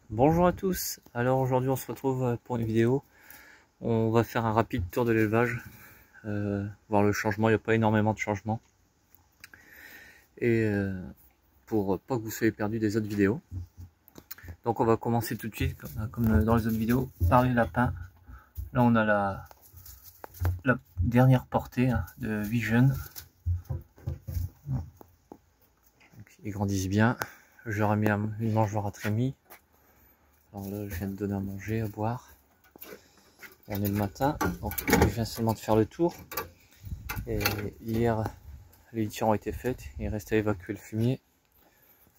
Bonjour à tous, alors aujourd'hui on se retrouve pour une vidéo. On va faire un rapide tour de l'élevage, voir le changement. Il n'y a pas énormément de changements. Et pour pas que vous soyez perdu des autres vidéos. Donc on va commencer tout de suite, comme dans les autres vidéos, par les lapins. Là on a la dernière portée de 8 jeunes. Donc, ils grandissent bien. Je leur ai mis une mangeoire à trémies. Alors là je viens de donner à manger, à boire. On est le matin, donc je viens seulement de faire le tour. Et hier, les litières ont été faites, il reste à évacuer le fumier.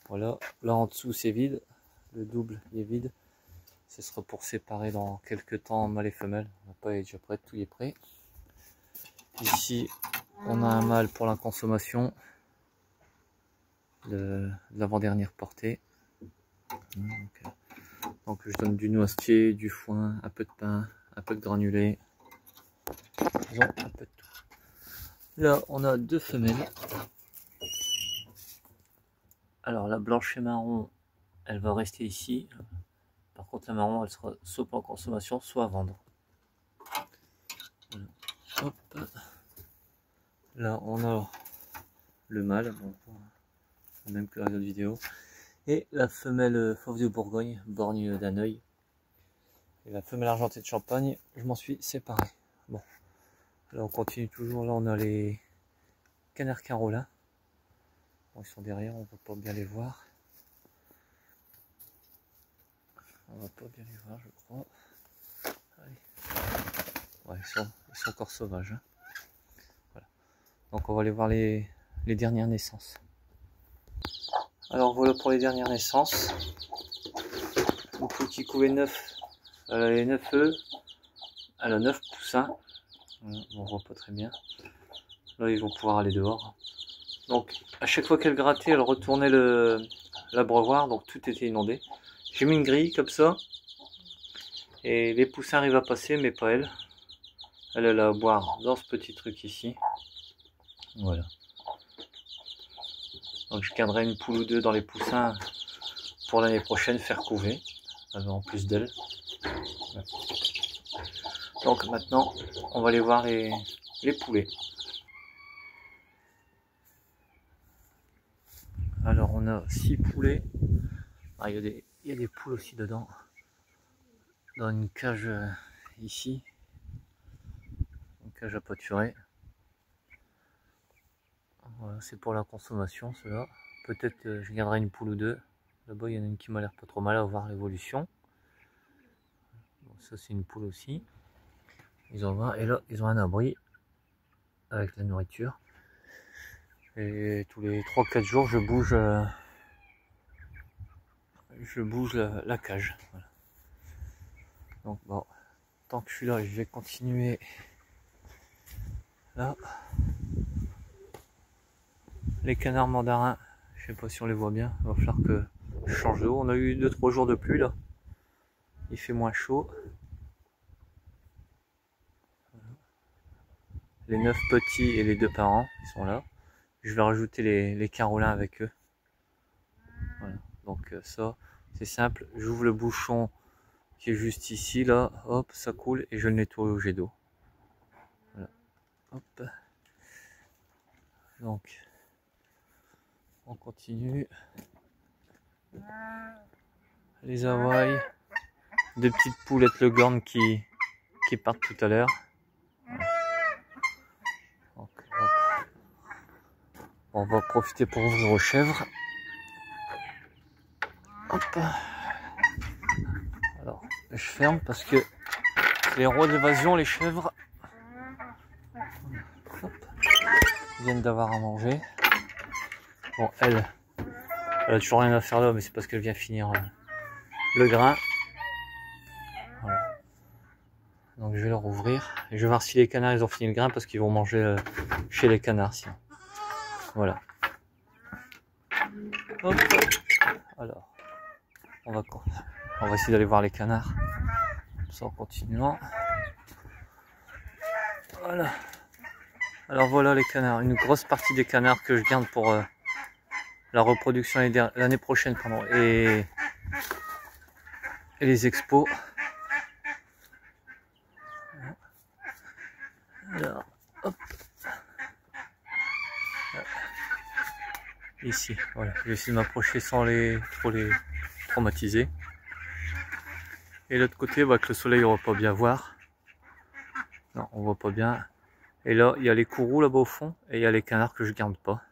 Voilà, là en dessous c'est vide, le double est vide. Ce sera pour séparer dans quelques temps mâle et femelle. On n'a pas est déjà prêt, tout est prêt. Ici, on a un mâle pour la consommation de l'avant-dernière portée. Donc je donne du noisetier, du foin, un peu de pain, un peu de granulé. Ils ont un peu de tout. Là, on a deux femelles. Alors la blanche et marron, elle va rester ici. Par contre la marron, elle sera soit pour consommation, soit à vendre. Voilà. Hop. Là on a le mâle, bon, même que dans les autres vidéos. Et la femelle fauve de Bourgogne, borgne d'un œil. Et la femelle argentée de Champagne, je m'en suis séparé. Bon, là on continue toujours. Là on a les canards carolins. Bon, ils sont derrière, on ne peut pas bien les voir. On va pas bien les voir, je crois. Ouais, ils sont encore sauvages. Hein. Voilà. Donc on va aller voir les dernières naissances. Alors voilà pour les dernières naissances. Le petit couvé 9, elle a les 9 œufs. Elle a 9 poussins. Voilà, on voit pas très bien. Là ils vont pouvoir aller dehors. Donc à chaque fois qu'elle grattait, elle retournait l'abreuvoir, donc tout était inondé. J'ai mis une grille comme ça. Et les poussins arrivent à passer, mais pas elle. Elle a à boire dans ce petit truc ici. Voilà. Donc je garderai une poule ou deux dans les poussins pour l'année prochaine faire couver. En plus d'elle. Voilà. Donc maintenant, on va aller voir les poulets. Alors on a 6 poulets. Ah, il y a des poules aussi dedans. Dans une cage ici. Une cage à pâturer. Voilà, c'est pour la consommation cela. Peut-être que je garderai une poule ou deux. Là-bas il y en a une qui m'a l'air pas trop mal à voir l'évolution. Bon, ça c'est une poule aussi. Ils ont 20 et là ils ont un abri avec la nourriture. Et tous les 3-4 jours je bouge la cage. Voilà. Donc bon, tant que je suis là, je vais continuer là. Les canards mandarins, je sais pas si on les voit bien, il va falloir que je change d'eau. On a eu 2-3 jours de pluie là. Il fait moins chaud. Les 9 petits et les 2 parents, ils sont là. Je vais rajouter les carolins avec eux. Voilà. Donc ça, c'est simple. J'ouvre le bouchon qui est juste ici, là. Hop, ça coule et je le nettoie au jet d'eau. Voilà. Hop. Donc, on continue. Les Hawaï. Deux petites poulettes Leghorn qui partent tout à l'heure. On va profiter pour ouvrir aux chèvres. Hop. Alors, je ferme parce que les rois d'évasion, les chèvres, hop, viennent d'avoir à manger. Bon, elle a toujours rien à faire là, mais c'est parce qu'elle vient finir le grain. Voilà. Donc je vais leur ouvrir. Et je vais voir si les canards ils ont fini le grain parce qu'ils vont manger chez les canards sinon. Voilà. Hop. Alors, on va essayer d'aller voir les canards. Ça en continuant. Voilà. Alors voilà les canards. Une grosse partie des canards que je garde pour la reproduction l'année prochaine. Pardon. Et et les expos. Alors, hop. Ici, voilà, je vais essayer de m'approcher sans trop les traumatiser. Et l'autre côté, bah, que le soleil on va pas bien voir. Non, on voit pas bien. Et là, il y a les courroux là-bas au fond, et il y a les canards que je garde pas,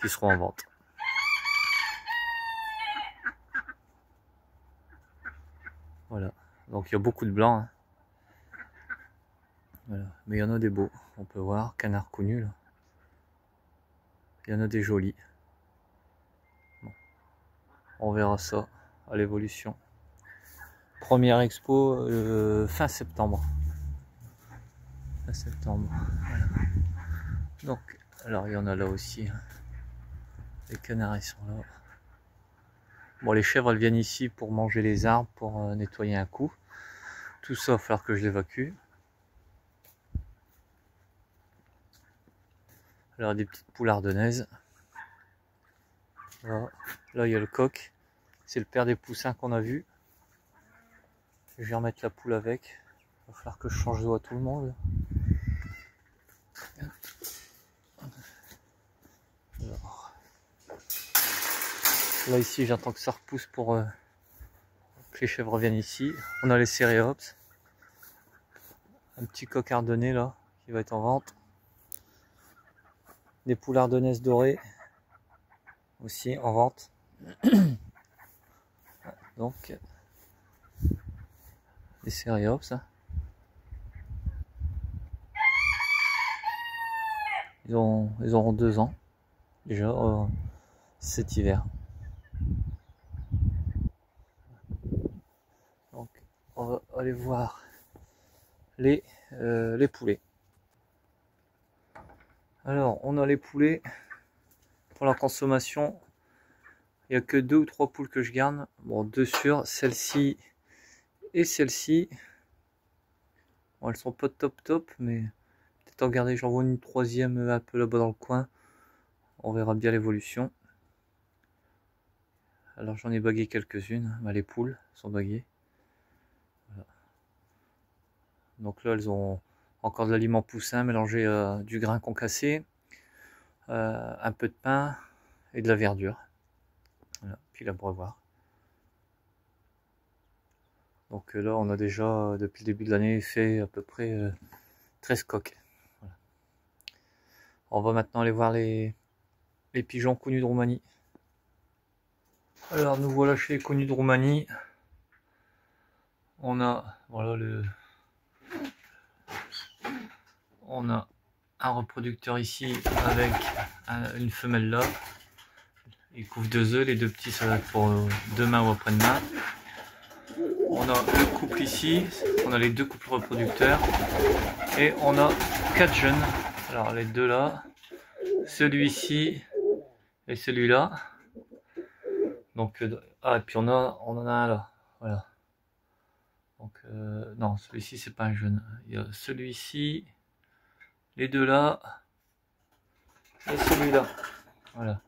qui seront en vente. Voilà, donc il y a beaucoup de blancs. Hein. Voilà. Mais il y en a des beaux, on peut voir, canard connu là. Il y en a des jolis. Bon. On verra ça à l'évolution. Première expo fin septembre. Fin septembre. Voilà. Donc, alors il y en a là aussi. Hein. Les canards ils sont là. Bon, les chèvres elles viennent ici pour manger les arbres, pour nettoyer un coup. Tout ça, il va falloir que je l'évacue. Alors des petites poules ardennaises. Voilà. Là il y a le coq. C'est le père des poussins qu'on a vu. Je vais remettre la poule avec. Il va falloir que je change d'eau à tout le monde. Alors. Là ici j'attends que ça repousse pour que les chèvres viennent ici. On a les céréops. Un petit coq ardennais là qui va être en vente. Des poules ardennaises dorées aussi en vente. Donc les céréops. Ils auront 2 ans déjà cet hiver. Donc on va aller voir les poulets. Alors on a les poulets pour la consommation. Il n'y a que 2 ou 3 poules que je garde. Bon, 2 sûres, celle-ci et celle-ci. Bon, elles sont pas top, mais peut-être en garder, j'en vois une 3e un peu là-bas dans le coin. On verra bien l'évolution. Alors j'en ai bagué quelques-unes. Bah, les poules sont baguées. Voilà. Donc là elles ont encore de l'aliment poussin mélangé à du grain concassé, un peu de pain et de la verdure. Voilà. Puis l'abreuvoir. Donc là on a déjà depuis le début de l'année fait à peu près 13 coques. Voilà. On va maintenant aller voir les pigeons connus de Roumanie. Alors nous voilà chez les connus de Roumanie. On a voilà on a un reproducteur ici avec une femelle là. Il couvre 2 œufs, les 2 petits ça va être pour demain ou après-demain. On a le couple ici, on a les 2 couples reproducteurs et on a 4 jeunes. Alors les 2 là, celui-ci et celui-là. Donc et puis on en a un là, voilà. Donc non, celui-ci c'est pas un jeune. Il y a celui-ci, les 2 là et celui-là. Voilà.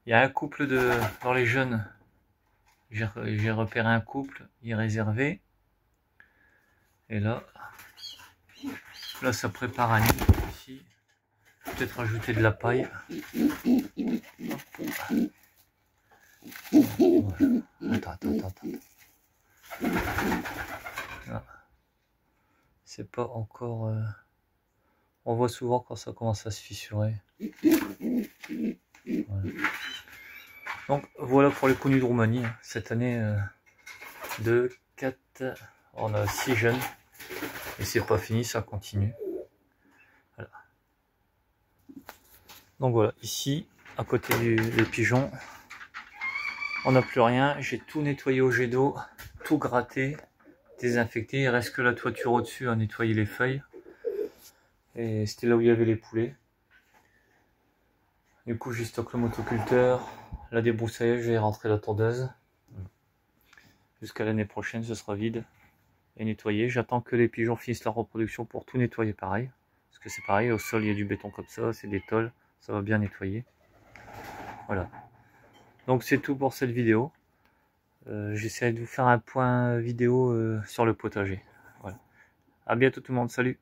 Il y a un couple dans les jeunes. J'ai repéré un couple, il est réservé. Et là ça prépare un nid ici. Peut-être rajouter de la paille. Voilà. Attends. Ah. C'est pas encore... On voit souvent quand ça commence à se fissurer. Voilà. Donc voilà pour les connus de Roumanie. Cette année, 2, 4, on a 6 jeunes. Et c'est pas fini, ça continue. Voilà. Donc voilà, ici, à côté des pigeons, on n'a plus rien. J'ai tout nettoyé au jet d'eau, tout gratté, désinfecté. Il reste que la toiture au-dessus à nettoyer les feuilles. Et c'était là où il y avait les poulets. Du coup, j'ai stocké le motoculteur, la débroussailleuse, je vais rentrer la tondeuse. Jusqu'à l'année prochaine, ce sera vide et nettoyé. J'attends que les pigeons finissent leur reproduction pour tout nettoyer pareil. Parce que c'est pareil, au sol il y a du béton comme ça, c'est des tôles, ça va bien nettoyer. Voilà. Donc c'est tout pour cette vidéo. J'essaie de vous faire un point vidéo sur le potager. Voilà. À bientôt tout le monde, salut!